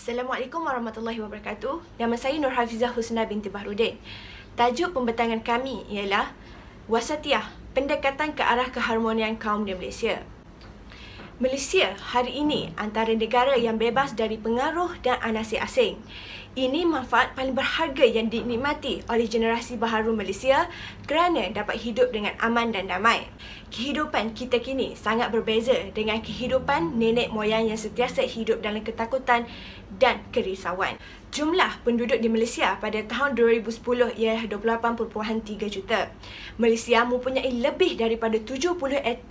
Assalamualaikum warahmatullahi wabarakatuh. Nama saya Nur Hafizah Husna binti Bahrudin. Tajuk pembentangan kami ialah Wasatiyah, pendekatan ke arah keharmonian kaum di Malaysia. Malaysia hari ini antara negara yang bebas dari pengaruh dan anasir asing. Ini manfaat paling berharga yang dinikmati oleh generasi baharu Malaysia kerana dapat hidup dengan aman dan damai. Kehidupan kita kini sangat berbeza dengan kehidupan nenek moyang yang sentiasa hidup dalam ketakutan dan kerisauan. Jumlah penduduk di Malaysia pada tahun 2010 ialah 28.3 juta. Malaysia mempunyai lebih daripada 70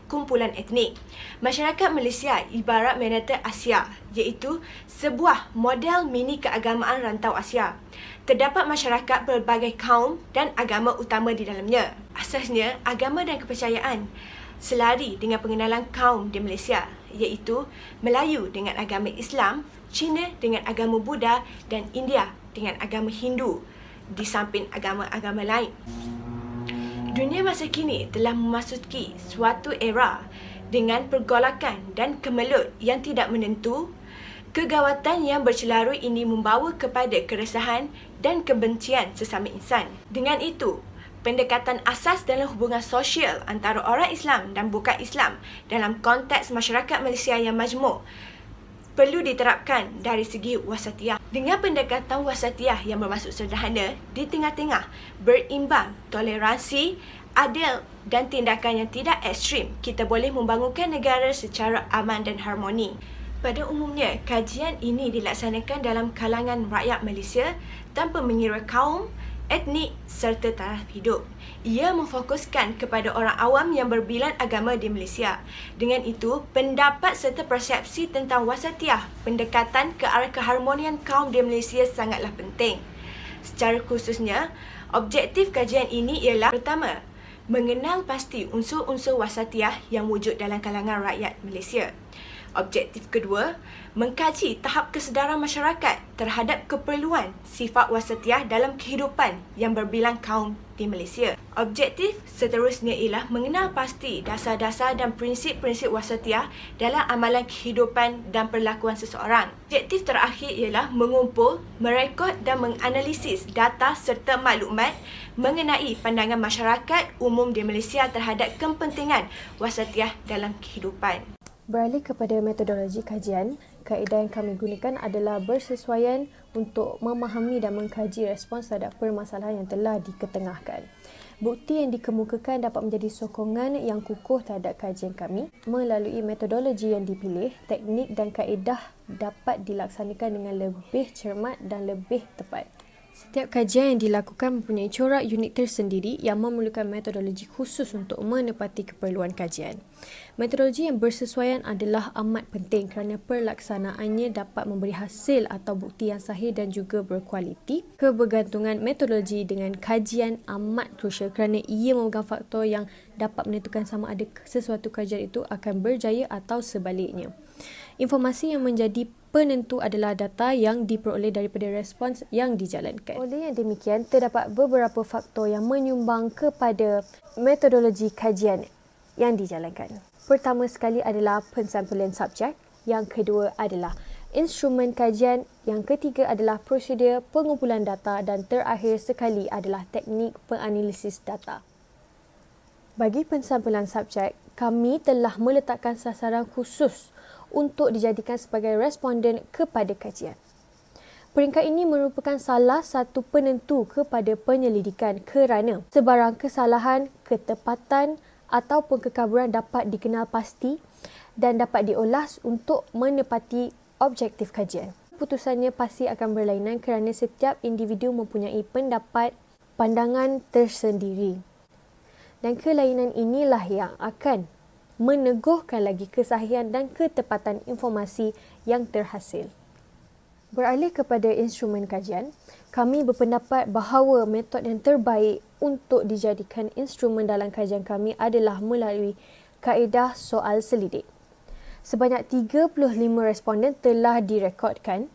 kumpulan etnik. Masyarakat Malaysia ibarat Manhattan Asia, iaitu sebuah model mini keagamaan rantau Asia. Terdapat masyarakat berbagai kaum dan agama utama di dalamnya. Asasnya, agama dan kepercayaan selari dengan pengenalan kaum di Malaysia, iaitu Melayu dengan agama Islam, Cina dengan agama Buddha dan India dengan agama Hindu di samping agama-agama lain. Dunia masa kini telah memasuki suatu era dengan pergolakan dan kemelut yang tidak menentu. Kegawatan yang bercelarut ini membawa kepada keresahan dan kebencian sesama insan. Dengan itu, pendekatan asas dalam hubungan sosial antara orang Islam dan bukan Islam dalam konteks masyarakat Malaysia yang majmuk perlu diterapkan dari segi wasatiyah. Dengan pendekatan wasatiyah yang bermaksud sederhana, di tengah-tengah, berimbang, toleransi, adil dan tindakan yang tidak ekstrim, kita boleh membangunkan negara secara aman dan harmoni. Pada umumnya, kajian ini dilaksanakan dalam kalangan rakyat Malaysia tanpa mengira kaum, etnik serta taraf hidup. Ia memfokuskan kepada orang awam yang berbilang agama di Malaysia. Dengan itu, pendapat serta persepsi tentang wasatiyah, pendekatan ke arah keharmonian kaum di Malaysia sangatlah penting. Secara khususnya, objektif kajian ini ialah pertama, mengenal pasti unsur-unsur wasatiyah yang wujud dalam kalangan rakyat Malaysia. Objektif kedua, mengkaji tahap kesedaran masyarakat terhadap keperluan sifat wasatiyah dalam kehidupan yang berbilang kaum di Malaysia. Objektif seterusnya ialah mengenal pasti dasar-dasar dan prinsip-prinsip wasatiyah dalam amalan kehidupan dan perlakuan seseorang. Objektif terakhir ialah mengumpul, merekod dan menganalisis data serta maklumat mengenai pandangan masyarakat umum di Malaysia terhadap kepentingan wasatiyah dalam kehidupan. Beralih kepada metodologi kajian, kaedah yang kami gunakan adalah bersesuaian untuk memahami dan mengkaji respons terhadap permasalahan yang telah diketengahkan. Bukti yang dikemukakan dapat menjadi sokongan yang kukuh terhadap kajian kami. Melalui metodologi yang dipilih, teknik dan kaedah dapat dilaksanakan dengan lebih cermat dan lebih tepat. Setiap kajian yang dilakukan mempunyai corak unik tersendiri yang memerlukan metodologi khusus untuk menepati keperluan kajian. Metodologi yang bersesuaian adalah amat penting kerana pelaksanaannya dapat memberi hasil atau bukti yang sahih dan juga berkualiti. Kebergantungan metodologi dengan kajian amat krusial kerana ia memegang faktor yang dapat menentukan sama ada sesuatu kajian itu akan berjaya atau sebaliknya. Informasi yang menjadi penentu adalah data yang diperoleh daripada respons yang dijalankan. Oleh yang demikian, terdapat beberapa faktor yang menyumbang kepada metodologi kajian yang dijalankan. Pertama sekali adalah pensampulan subjek, yang kedua adalah instrumen kajian, yang ketiga adalah prosedur pengumpulan data dan terakhir sekali adalah teknik penganalisis data. Bagi pensampulan subjek, kami telah meletakkan sasaran khusus untuk dijadikan sebagai responden kepada kajian. Peringkat ini merupakan salah satu penentu kepada penyelidikan kerana sebarang kesalahan, ketepatan ataupun kekaburan dapat dikenal pasti dan dapat diolah untuk menepati objektif kajian. Keputusannya pasti akan berlainan kerana setiap individu mempunyai pendapat, pandangan tersendiri. Dan kelainan inilah yang akan meneguhkan lagi kesahihan dan ketepatan informasi yang terhasil. Beralih kepada instrumen kajian, kami berpendapat bahawa metod yang terbaik untuk dijadikan instrumen dalam kajian kami adalah melalui kaedah soal selidik. Sebanyak 35 responden telah direkodkan.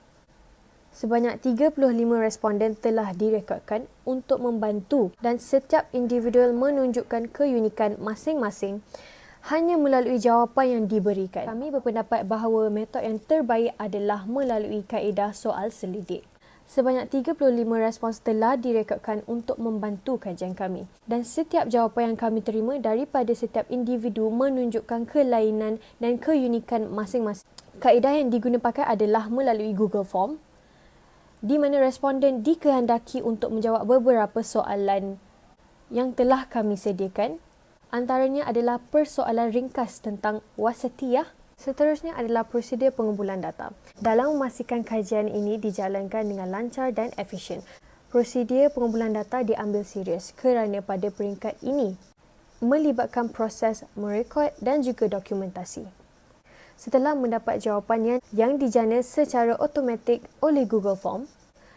Untuk membantu dan setiap individu menunjukkan keunikan masing-masing hanya melalui jawapan yang diberikan. Kami berpendapat bahawa metod yang terbaik adalah melalui kaedah soal selidik. Sebanyak 35 respons telah direkodkan untuk membantu kajian kami. Dan setiap jawapan yang kami terima daripada setiap individu menunjukkan kelainan dan keunikan masing-masing. Kaedah yang digunakan adalah melalui Google Form, di mana responden dikehendaki untuk menjawab beberapa soalan yang telah kami sediakan. Antaranya adalah persoalan ringkas tentang wasatiyah. Seterusnya adalah prosedur pengumpulan data. Dalam memastikan kajian ini dijalankan dengan lancar dan efisien, prosedur pengumpulan data diambil serius kerana pada peringkat ini melibatkan proses merekod dan juga dokumentasi. Setelah mendapat jawapan yang dijana secara automatik oleh Google Form,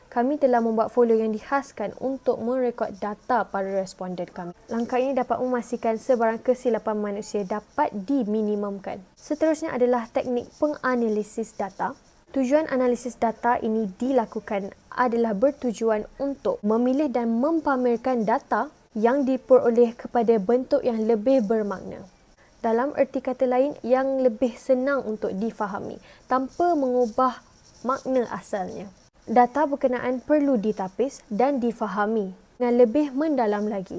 kami telah membuat folder yang dihaskan untuk merekod data para responden kami. Langkah ini dapat memastikan sebarang kesilapan manusia dapat diminimumkan. Seterusnya adalah teknik penganalisis data. Tujuan analisis data ini dilakukan adalah bertujuan untuk memilih dan mempamerkan data yang diperoleh kepada bentuk yang lebih bermakna. Dalam erti kata lain, yang lebih senang untuk difahami tanpa mengubah makna asalnya. Data berkenaan perlu ditapis dan difahami dengan lebih mendalam lagi.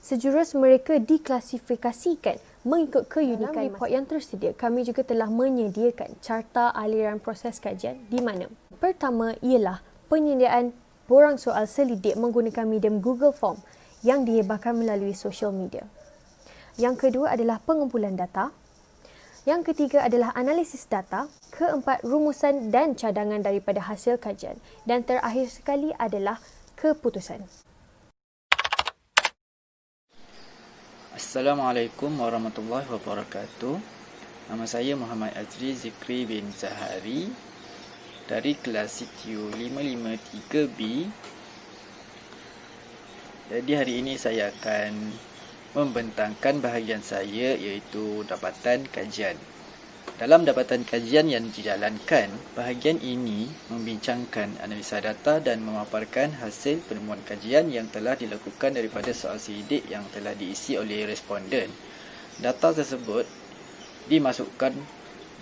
Sejurus mereka diklasifikasikan mengikut keunikan. Dalam report yang tersedia, kami juga telah menyediakan carta aliran proses kajian di mana pertama ialah penyediaan borang soal selidik menggunakan medium Google Form yang dihebahkan melalui social media. Yang kedua adalah pengumpulan data. Yang ketiga adalah analisis data. Keempat, rumusan dan cadangan daripada hasil kajian. Dan terakhir sekali adalah keputusan. Assalamualaikum warahmatullahi wabarakatuh. Nama saya Muhammad Azri Zikri bin Zahari dari kelas CTU 553B. Jadi hari ini saya akan membentangkan bahagian saya, iaitu dapatan kajian. Dalam dapatan kajian yang dijalankan, bahagian ini membincangkan analisa data dan memaparkan hasil penemuan kajian yang telah dilakukan daripada soal selidik yang telah diisi oleh responden. Data tersebut dimasukkan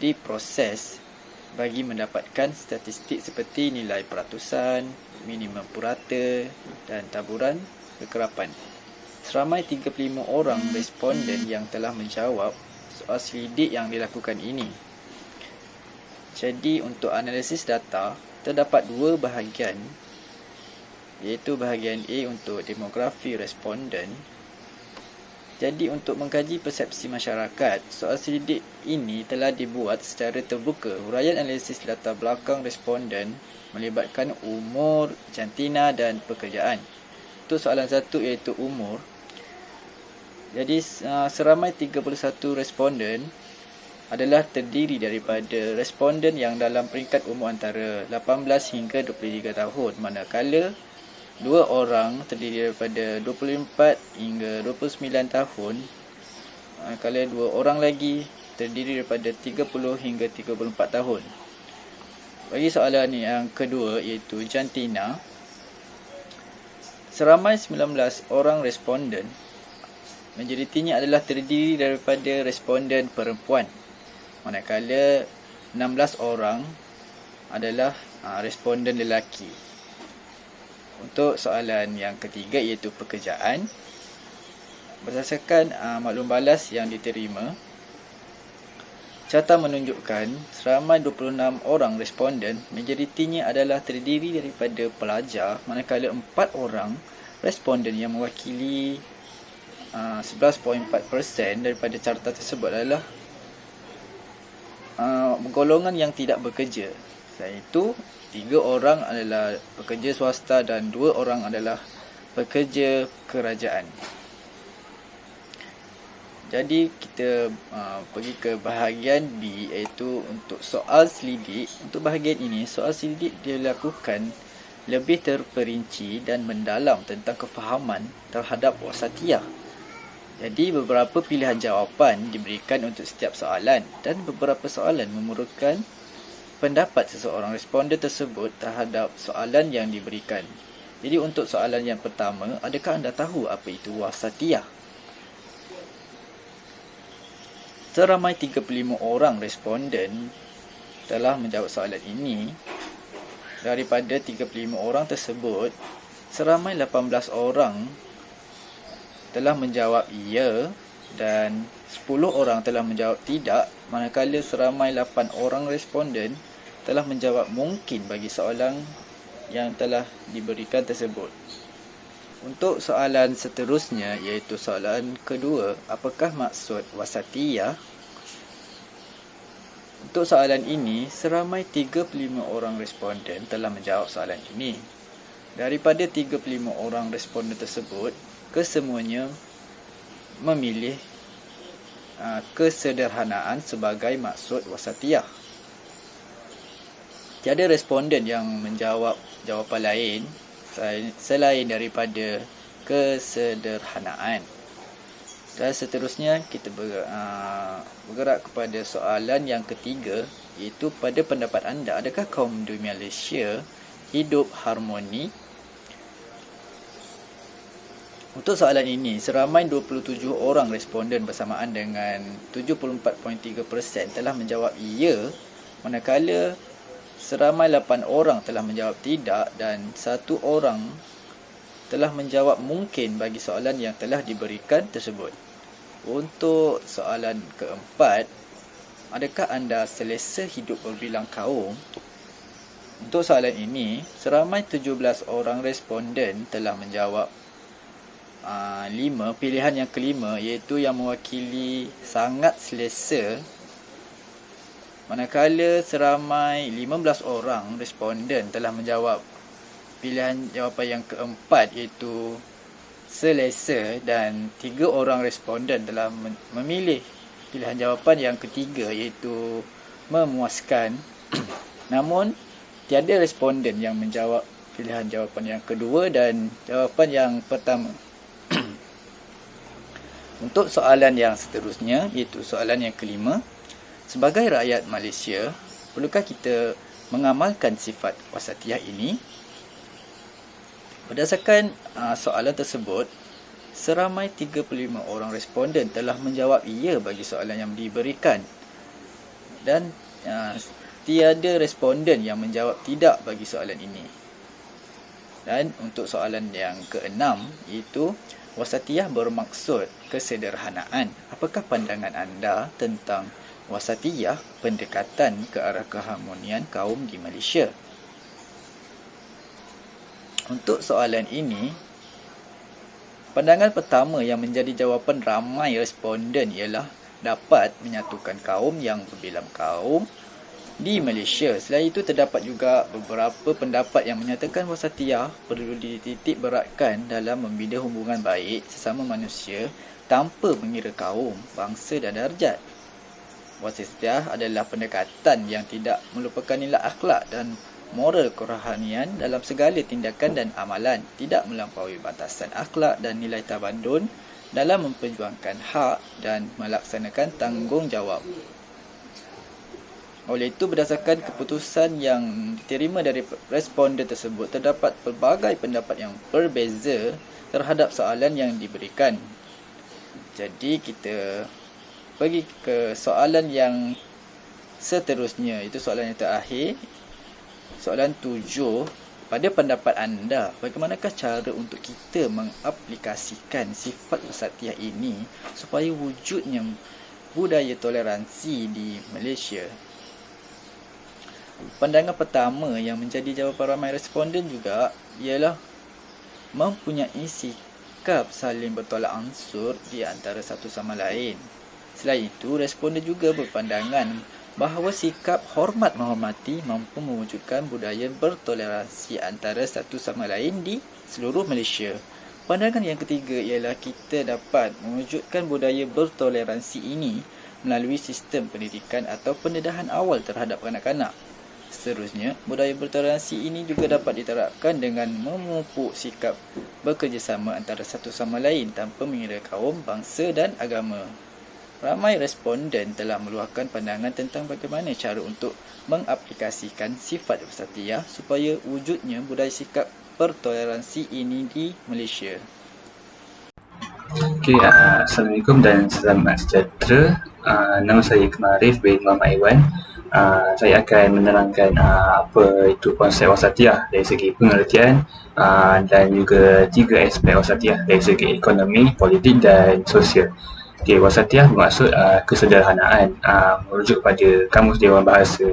di proses bagi mendapatkan statistik seperti nilai peratusan, minimum purata dan taburan kekerapan. Seramai 35 orang responden yang telah menjawab soal selidik yang dilakukan ini. Jadi untuk analisis data, terdapat dua bahagian, iaitu bahagian A untuk demografi responden. Jadi untuk mengkaji persepsi masyarakat, soal selidik ini telah dibuat secara terbuka. Huraian analisis latar belakang responden melibatkan umur, jantina dan pekerjaan. Untuk soalan satu iaitu umur. Jadi seramai 31 responden adalah terdiri daripada responden yang dalam peringkat umur antara 18 hingga 23 tahun, manakala 2 orang terdiri daripada 24 hingga 29 tahun, manakala 2 orang lagi terdiri daripada 30 hingga 34 tahun. Bagi soalan yang kedua iaitu jantina, seramai 19 orang responden, majoritinya adalah terdiri daripada responden perempuan, manakala 16 orang adalah responden lelaki. Untuk soalan yang ketiga iaitu pekerjaan, berdasarkan maklum balas yang diterima, carta menunjukkan seramai 26 orang responden, majoritinya adalah terdiri daripada pelajar, manakala 4 orang responden yang mewakili 11.4% daripada carta tersebut adalah golongan yang tidak bekerja, iaitu 3 orang adalah pekerja swasta dan 2 orang adalah pekerja kerajaan. Jadi kita pergi ke bahagian B, iaitu untuk soal selidik. Untuk bahagian ini, soal selidik dilakukan lebih terperinci dan mendalam tentang kefahaman terhadap wasatiyah. Jadi beberapa pilihan jawapan diberikan untuk setiap soalan dan beberapa soalan memerlukan pendapat seseorang responden tersebut terhadap soalan yang diberikan. Jadi untuk soalan yang pertama, adakah anda tahu apa itu wasatiyah? seramai 35 orang responden telah menjawab soalan ini. Daripada 35 orang tersebut, seramai 18 orang telah menjawab ya dan 10 orang telah menjawab tidak, manakala seramai 8 orang responden telah menjawab mungkin bagi soalan yang telah diberikan tersebut. Untuk soalan seterusnya, iaitu soalan kedua, apakah maksud wasatiyah? Untuk soalan ini, seramai 35 orang responden telah menjawab soalan ini. Daripada 35 orang responden tersebut, kesemuanya memilih kesederhanaan sebagai maksud wasatiyah. Tiada responden yang menjawab jawapan lain selain daripada kesederhanaan. Dan seterusnya kita bergerak kepada soalan yang ketiga, iaitu pada pendapat anda, adakah kaum di Malaysia hidup harmoni? Untuk soalan ini, seramai 27 orang responden bersamaan dengan 74.3% telah menjawab ya, manakala seramai 8 orang telah menjawab tidak dan 1 orang telah menjawab mungkin bagi soalan yang telah diberikan tersebut. Untuk soalan keempat, adakah anda selesa hidup berbilang kaum? Untuk soalan ini, seramai 17 orang responden telah menjawab 5. Pilihan yang kelima, iaitu yang mewakili sangat selesa, manakala seramai 15 orang responden telah menjawab pilihan jawapan yang keempat, iaitu selesa, dan 3 orang responden telah memilih pilihan jawapan yang ketiga, iaitu memuaskan. Namun tiada responden yang menjawab pilihan jawapan yang kedua dan jawapan yang pertama. Untuk soalan yang seterusnya, iaitu soalan yang kelima, sebagai rakyat Malaysia, perlukah kita mengamalkan sifat wasatiyah ini? Berdasarkan soalan tersebut, seramai 35 orang responden telah menjawab ya bagi soalan yang diberikan dan tiada responden yang menjawab tidak bagi soalan ini. Dan untuk soalan yang keenam, iaitu wasatiyah bermaksud kesederhanaan. Apakah pandangan anda tentang wasatiyah, pendekatan ke arah keharmonian kaum di Malaysia? Untuk soalan ini, pandangan pertama yang menjadi jawapan ramai responden ialah dapat menyatukan kaum yang berbilang kaum di Malaysia. Selain itu, terdapat juga beberapa pendapat yang menyatakan wasatiyah perlu dititik beratkan dalam membina hubungan baik sesama manusia tanpa mengira kaum, bangsa dan darjat. Wasatiyah adalah pendekatan yang tidak melupakan nilai akhlak dan moral kerohanian dalam segala tindakan dan amalan, tidak melampaui batasan akhlak dan nilai tabandun dalam memperjuangkan hak dan melaksanakan tanggungjawab. Oleh itu, berdasarkan keputusan yang diterima dari responden tersebut, terdapat pelbagai pendapat yang berbeza terhadap soalan yang diberikan. Jadi, kita pergi ke soalan yang seterusnya, itu soalan yang terakhir. Soalan 7, pada pendapat anda, bagaimanakah cara untuk kita mengaplikasikan sifat wasatiyah ini supaya wujudnya budaya toleransi di Malaysia? Pandangan pertama yang menjadi jawapan ramai responden juga ialah mempunyai sikap saling bertolak ansur di antara satu sama lain. Selain itu, responden juga berpandangan bahawa sikap hormat menghormati mampu mewujudkan budaya bertoleransi antara satu sama lain di seluruh Malaysia. Pandangan yang ketiga ialah kita dapat mewujudkan budaya bertoleransi ini melalui sistem pendidikan atau pendedahan awal terhadap kanak-kanak. Seterusnya, budaya bertoleransi ini juga dapat diterapkan dengan memupuk sikap bekerjasama antara satu sama lain tanpa mengira kaum, bangsa dan agama. Ramai responden telah meluahkan pandangan tentang bagaimana cara untuk mengaplikasikan sifat wasatiyah supaya wujudnya budaya sikap bertoleransi ini di Malaysia. Assalamualaikum dan selamat sejahtera. Nama saya Kemarif bin Muhammad Iwan. Saya akan menerangkan apa itu konsep wasatiyah dari segi pengertian dan juga 3 aspek wasatiyah dari segi ekonomi, politik dan sosial. Okay, wasatiyah bermaksud kesederhanaan. Merujuk pada Kamus Dewan Bahasa.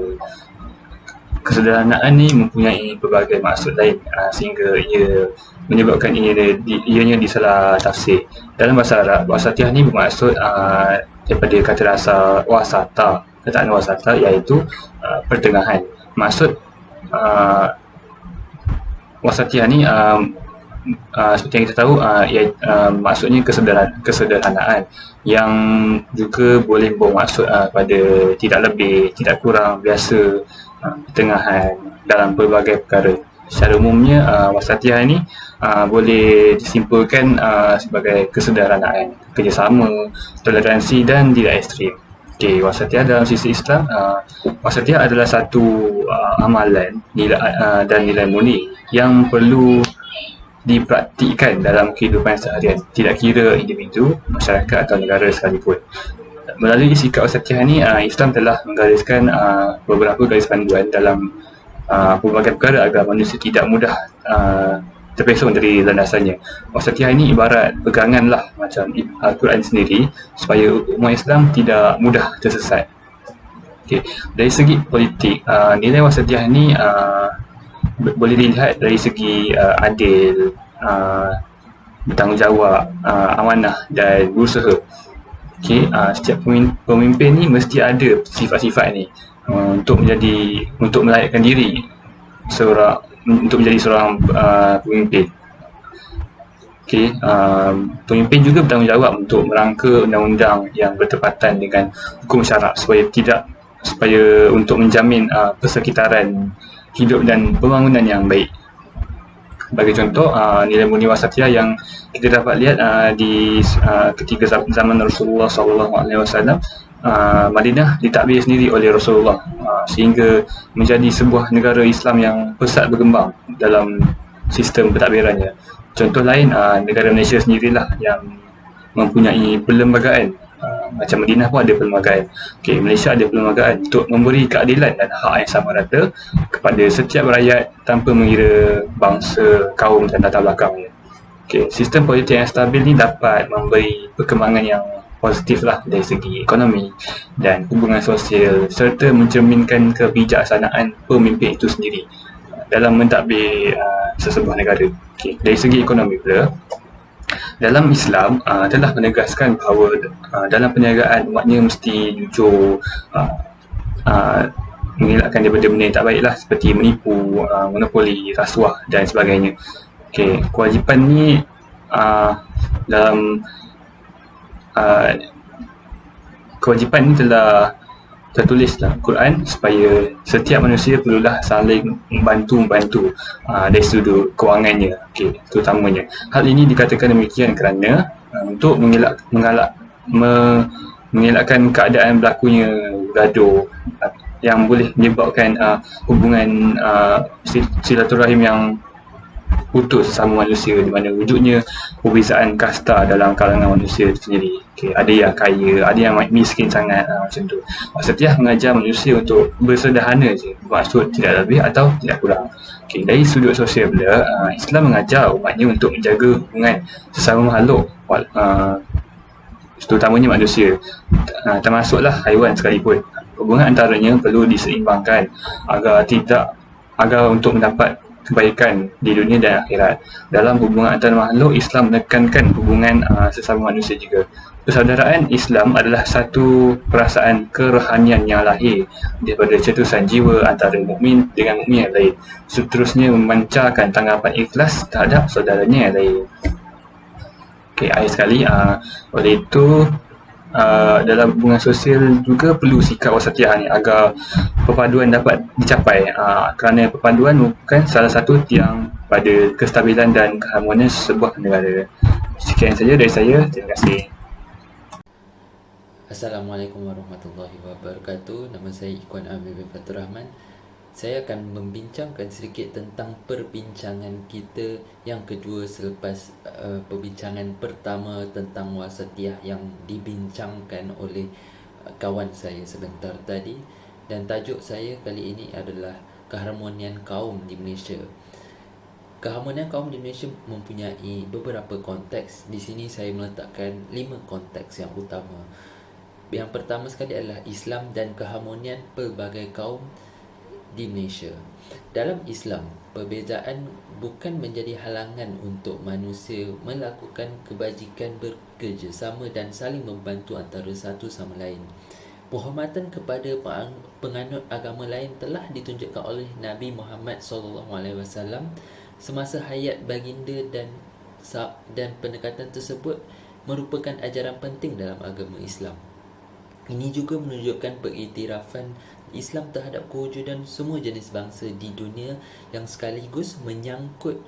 Kesederhanaan ni mempunyai pelbagai maksud lain sehingga ia menyebabkan ianya disalah tafsir. Dalam bahasa Arab, wasatiyah ni bermaksud daripada kata dasar wasata. Kataan wasata iaitu pertengahan. Maksud wasatiyah ni seperti yang kita tahu maksudnya kesederhanaan yang juga boleh bermaksud pada tidak lebih, tidak kurang, biasa, pertengahan dalam pelbagai perkara. Secara umumnya wasatiyah ini boleh disimpulkan sebagai kesederhanaan, kerjasama, toleransi dan tidak ekstrim. Okay, wasatiyah dalam sisi Islam, wasatiyah adalah satu amalan dan nilai murni yang perlu dipraktikkan dalam kehidupan seharian, tidak kira individu, masyarakat atau negara sekalipun. Melalui sikap wasatiyah ni, Islam telah menggariskan beberapa garis panduan dalam pelbagai perkara agar manusia tidak mudah terpesong dari landasannya. Wasatiyah ini ibarat pegangan lah macam Al-Quran sendiri supaya umat Islam tidak mudah tersesat. Okay. Dari segi politik, nilai wasatiyah ni boleh dilihat dari segi adil, bertanggungjawab, amanah dan berusaha. Okay, setiap pemimpin ni mesti ada sifat-sifat ni untuk melayakkan diri untuk menjadi seorang pemimpin. Okay, pemimpin juga bertanggungjawab untuk merangka undang-undang yang bertepatan dengan hukum syarak supaya untuk menjamin persekitaran hidup dan pembangunan yang baik. Sebagai contoh, nilai murni wasatiyah yang kita dapat lihat di ketika zaman Rasulullah SAW, Madinah ditakbir sendiri oleh Rasulullah sehingga menjadi sebuah negara Islam yang pesat berkembang dalam sistem pentadbirannya. Contoh lain, negara Malaysia sendirilah yang mempunyai perlembagaan. Macam Madinah pun ada perlembagaan. Okay, Malaysia ada perlembagaan untuk memberi keadilan dan hak yang sama rata kepada setiap rakyat tanpa mengira bangsa, kaum dan latar belakangnya. Okay, sistem politik yang stabil ni dapat memberi perkembangan yang positif lah dari segi ekonomi dan hubungan sosial serta mencerminkan kebijaksanaan pemimpin itu sendiri dalam mentadbir sesebuah negara. Okay, dari segi ekonomi pula, dalam Islam telah menegaskan bahawa dalam perniagaan umatnya mesti jujur, mengelakkan daripada benda yang tak baiklah seperti menipu, monopoli, rasuah dan sebagainya. Okay, kewajipan ni kewajipan ni telah tertulis dalam Quran supaya setiap manusia perlulah saling membantu dari sudut kewangannya, okay, terutamanya. Hal ini dikatakan demikian kerana untuk mengelakkan keadaan berlakunya gaduh yang boleh menyebabkan hubungan silaturahim yang putus sama manusia, di mana wujudnya perbezaan kasta dalam kalangan manusia itu sendiri. Okay, ada yang kaya, ada yang miskin sangat, macam tu. Wasatiyah mengajar manusia untuk bersederhana je, bermaksud tidak lebih atau tidak kurang. Okay, dari sudut sosial pula, Islam mengajar umatnya untuk menjaga hubungan sesama makhluk, terutamanya manusia, termasuklah haiwan sekalipun. Hubungan antaranya perlu diseimbangkan agar untuk mendapat kebaikan di dunia dan akhirat. Dalam hubungan antara makhluk, Islam menekankan hubungan sesama manusia juga. Persaudaraan Islam adalah satu perasaan kerohanian yang lahir daripada cetusan jiwa antara mukmin dengan mukmin yang lain. Seterusnya memancarkan tanggapan ikhlas terhadap saudaranya yang lain. Okay, akhir sekali, oleh itu dalam hubungan sosial juga perlu sikap wasatiyah ni agar perpaduan dapat dicapai, kerana perpaduan merupakan salah satu tiang pada kestabilan dan keharmonian sebuah negara. Sekian saja dari saya, terima kasih. Assalamualaikum warahmatullahi wabarakatuh. Nama saya Ikhwan Amir bin Fatur Rahman. Saya akan membincangkan sedikit tentang perbincangan kita yang kedua selepas perbincangan pertama tentang wasatiyah yang dibincangkan oleh kawan saya sebentar tadi, dan tajuk saya kali ini adalah keharmonian kaum di Malaysia. Keharmonian kaum di Malaysia mempunyai beberapa konteks. Di sini saya meletakkan 5 konteks yang utama. Yang pertama sekali adalah Islam dan keharmonian pelbagai kaum di Malaysia. Dalam Islam, perbezaan bukan menjadi halangan untuk manusia melakukan kebajikan, bekerjasama dan saling membantu antara satu sama lain. Penghormatan kepada penganut agama lain telah ditunjukkan oleh Nabi Muhammad SAW semasa hayat baginda, dan pendekatan tersebut merupakan ajaran penting dalam agama Islam. Ini juga menunjukkan pengiktirafan Islam terhadap kewujudan semua jenis bangsa di dunia yang sekaligus menyangkut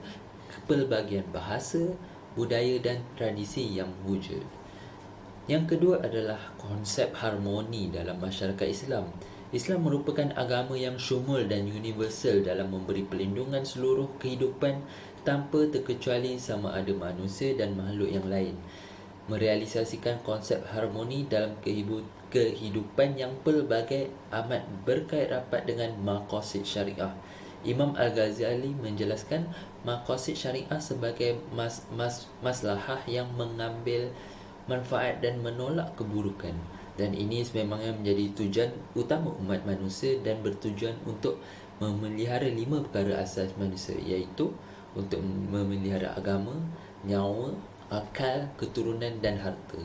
pelbagai bahasa, budaya dan tradisi yang wujud. Yang kedua adalah konsep harmoni dalam masyarakat Islam. Islam merupakan agama yang syumul dan universal dalam memberi perlindungan seluruh kehidupan tanpa terkecuali sama ada manusia dan makhluk yang lain. Merealisasikan konsep harmoni dalam kehidupan yang pelbagai amat berkait rapat dengan maqasid syariah. Imam Al-Ghazali menjelaskan maqasid syariah sebagai maslahah yang mengambil manfaat dan menolak keburukan. Dan ini sememangnya menjadi tujuan utama umat manusia dan bertujuan untuk memelihara 5 perkara asas manusia, iaitu untuk memelihara agama, nyawa, akal, keturunan dan harta.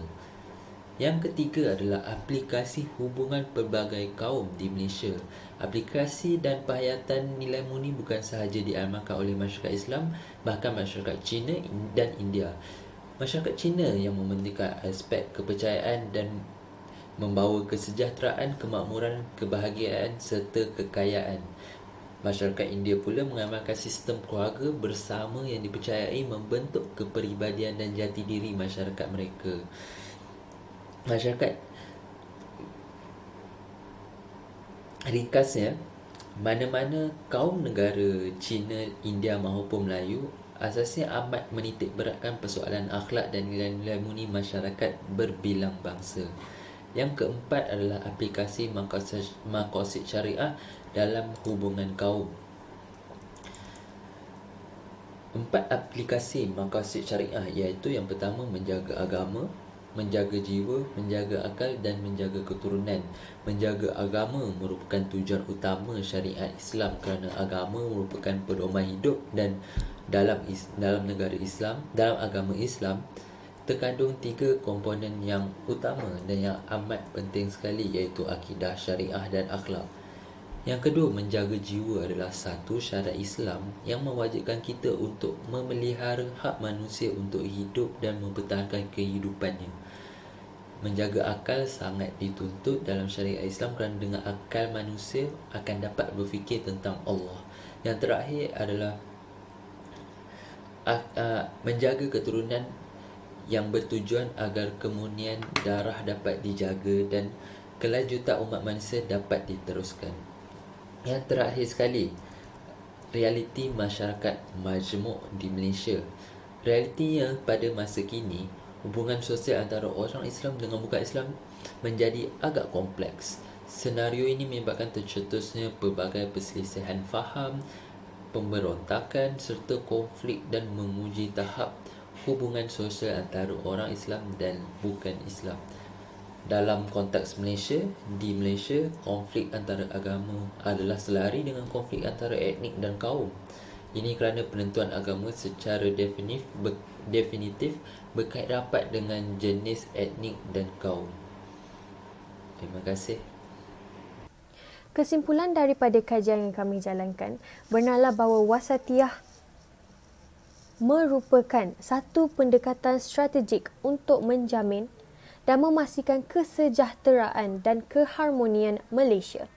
Yang ketiga adalah aplikasi hubungan pelbagai kaum di Malaysia. Aplikasi dan penghayatan nilai murni bukan sahaja diamalkan oleh masyarakat Islam, bahkan masyarakat Cina dan India. Masyarakat Cina yang mementingkan aspek kepercayaan dan membawa kesejahteraan, kemakmuran, kebahagiaan serta kekayaan. Masyarakat India pula mengamalkan sistem keluarga bersama yang dipercayai membentuk kepribadian dan jati diri masyarakat mereka. Masyarakat ringkasnya, mana-mana kaum negara Cina, India maupun Melayu asasnya amat menitik beratkan persoalan akhlak dan nilai-nilai murni masyarakat berbilang bangsa. Yang keempat adalah aplikasi maqasid syariah dalam hubungan kaum. 4 aplikasi maqasid syariah iaitu yang pertama menjaga agama, menjaga jiwa, menjaga akal dan menjaga keturunan. Menjaga agama merupakan tujuan utama syariat Islam kerana agama merupakan pedoman hidup, dan dalam negara Islam, dalam agama Islam terkandung 3 komponen yang utama dan yang amat penting sekali, iaitu akidah, syariah dan akhlak. Yang kedua, menjaga jiwa adalah satu syarat Islam yang mewajibkan kita untuk memelihara hak manusia untuk hidup dan mempertahankan kehidupannya. Menjaga akal sangat dituntut dalam syariat Islam kerana dengan akal manusia akan dapat berfikir tentang Allah. Yang terakhir adalah menjaga keturunan yang bertujuan agar kemurnian darah dapat dijaga dan kelanjutan umat manusia dapat diteruskan. Yang terakhir sekali, realiti masyarakat majmuk di Malaysia. Realitinya pada masa kini, hubungan sosial antara orang Islam dengan bukan Islam menjadi agak kompleks. Senario ini menyebabkan tercetusnya pelbagai perselisihan faham, pemberontakan serta konflik dan menguji tahap hubungan sosial antara orang Islam dan bukan Islam. Dalam konteks Malaysia, di Malaysia, konflik antara agama adalah selari dengan konflik antara etnik dan kaum. Ini kerana penentuan agama secara definitif berkait rapat dengan jenis etnik dan kaum. Terima kasih. Kesimpulan daripada kajian yang kami jalankan benarlah bahawa wasatiyah merupakan satu pendekatan strategik untuk menjamin dan memastikan kesejahteraan dan keharmonian Malaysia.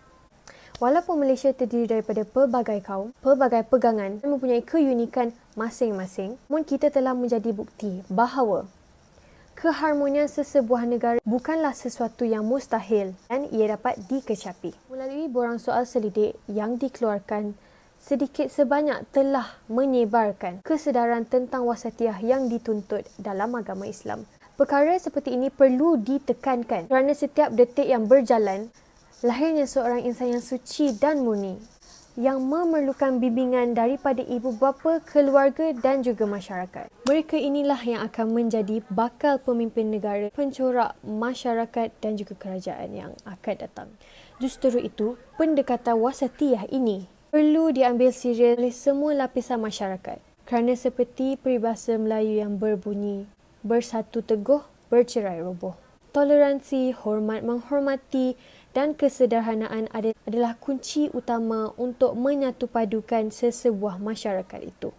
Walaupun Malaysia terdiri daripada pelbagai kaum, pelbagai pegangan dan mempunyai keunikan masing-masing, namun kita telah menjadi bukti bahawa keharmonian sesebuah negara bukanlah sesuatu yang mustahil dan ia dapat dikecapi. Melalui borang soal selidik yang dikeluarkan, sedikit sebanyak telah menyebarkan kesedaran tentang wasatiyah yang dituntut dalam agama Islam. Perkara seperti ini perlu ditekankan kerana setiap detik yang berjalan, lahirnya seorang insan yang suci dan murni yang memerlukan bimbingan daripada ibu bapa, keluarga dan juga masyarakat. Mereka inilah yang akan menjadi bakal pemimpin negara, pencorak masyarakat dan juga kerajaan yang akan datang. Justru itu, pendekatan wasatiyah ini perlu diambil serius oleh semua lapisan masyarakat. Kerana seperti peribahasa Melayu yang berbunyi, bersatu teguh, bercerai roboh. Toleransi, hormat menghormati dan kesederhanaan adalah kunci utama untuk menyatupadukan sesebuah masyarakat itu.